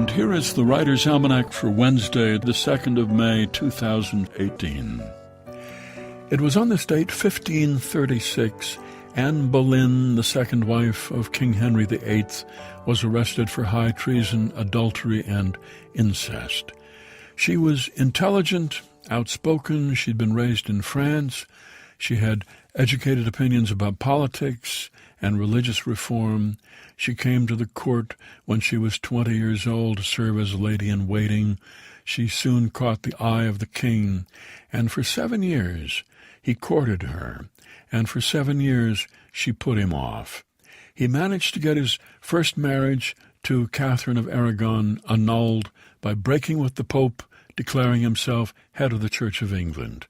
And here is the Writer's Almanac for Wednesday, the 2nd of May, 2018. It was on this date, 1536, Anne Boleyn, the second wife of King Henry VIII, was arrested for high treason, adultery, and incest. She was intelligent, outspoken. She'd been raised in France. She had educated opinions about politics and religious reform. She came to the court when she was 20 years old to serve as a lady-in-waiting. She soon caught the eye of the king, and for 7 years he courted her, and for 7 years she put him off. He managed to get his first marriage to Catherine of Aragon annulled by breaking with the Pope, declaring himself head of the Church of England.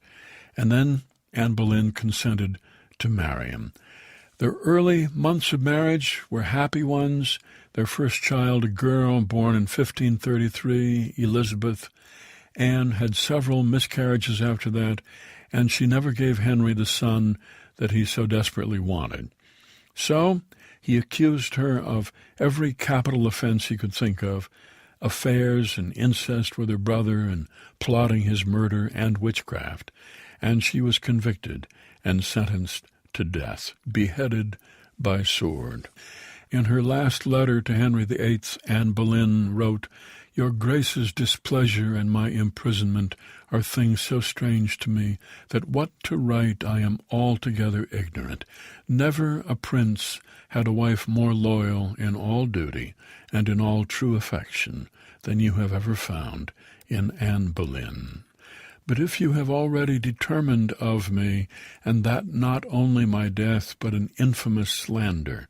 And then Anne Boleyn consented to marry him. Their early months of marriage were happy ones. Their first child, a girl born in 1533, Elizabeth. Anne had several miscarriages after that, and she never gave Henry the son that he so desperately wanted. So he accused her of every capital offense he could think of, affairs and incest with her brother and plotting his murder and witchcraft, and she was convicted and sentenced to death, beheaded by sword. In her last letter to Henry VIII, Anne Boleyn wrote, "Your Grace's displeasure and my imprisonment are things so strange to me that what to write I am altogether ignorant. Never a prince had a wife more loyal in all duty and in all true affection than you have ever found in Anne Boleyn. But if you have already determined of me, and that not only my death but an infamous slander,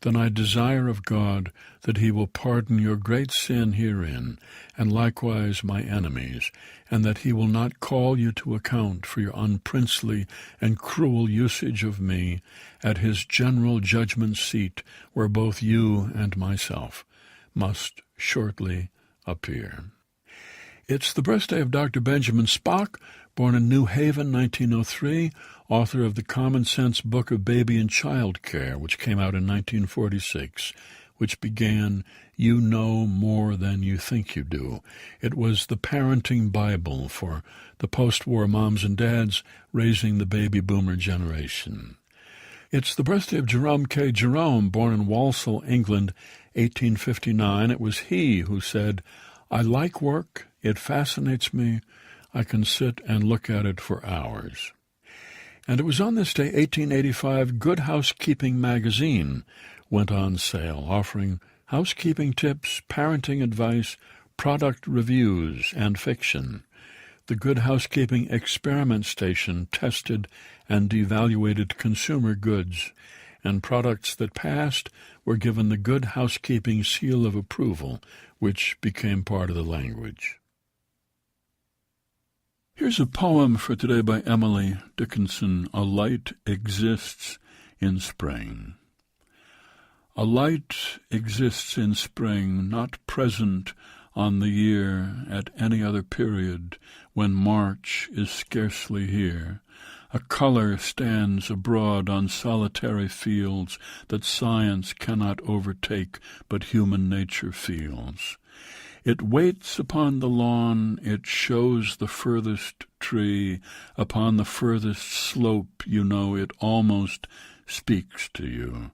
then I desire of God that he will pardon your great sin herein, and likewise my enemies, and that he will not call you to account for your unprincely and cruel usage of me at his general judgment seat, where both you and myself must shortly appear." It's the birthday of Dr. Benjamin Spock, born in New Haven, 1903, author of the Common Sense Book of Baby and Child Care, which came out in 1946, which began, "You know more than you think you do." It was the parenting Bible for the post-war moms and dads raising the baby boomer generation. It's the birthday of Jerome K. Jerome, born in Walsall, England, 1859. It was he who said, "I like work. It fascinates me. I can sit and look at it for hours." And it was on this day, 1885, Good Housekeeping magazine went on sale, offering housekeeping tips, parenting advice, product reviews, and fiction. The Good Housekeeping Experiment Station tested and evaluated consumer goods, and products that passed were given the Good Housekeeping seal of approval, which became part of the language. Here's a poem for today by Emily Dickinson, "A Light Exists in Spring." A light exists in spring, not present on the year at any other period, when March is scarcely here. A color stands abroad on solitary fields that science cannot overtake, but human nature feels. It waits upon the lawn, it shows the furthest tree. Upon the furthest slope, you know, it almost speaks to you.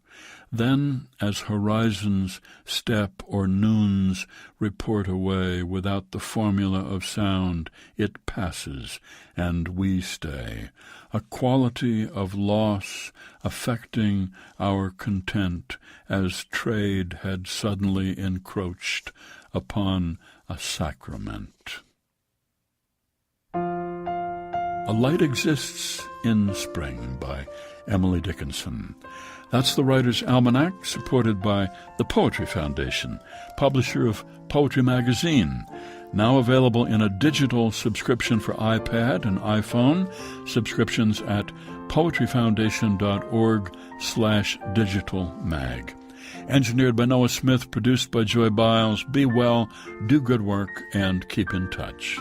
Then, as horizons step or noons report away, without the formula of sound, it passes, and we stay. A quality of loss affecting our content, as trade had suddenly encroached upon a sacrament. A Light Exists in Spring by Emily Dickinson. That's the Writer's Almanac, supported by the Poetry Foundation, publisher of Poetry Magazine, now available in a digital subscription for iPad and iPhone. Subscriptions at poetryfoundation.org/digitalmag. Engineered by Noah Smith, produced by Joy Biles. Be well, do good work, and keep in touch.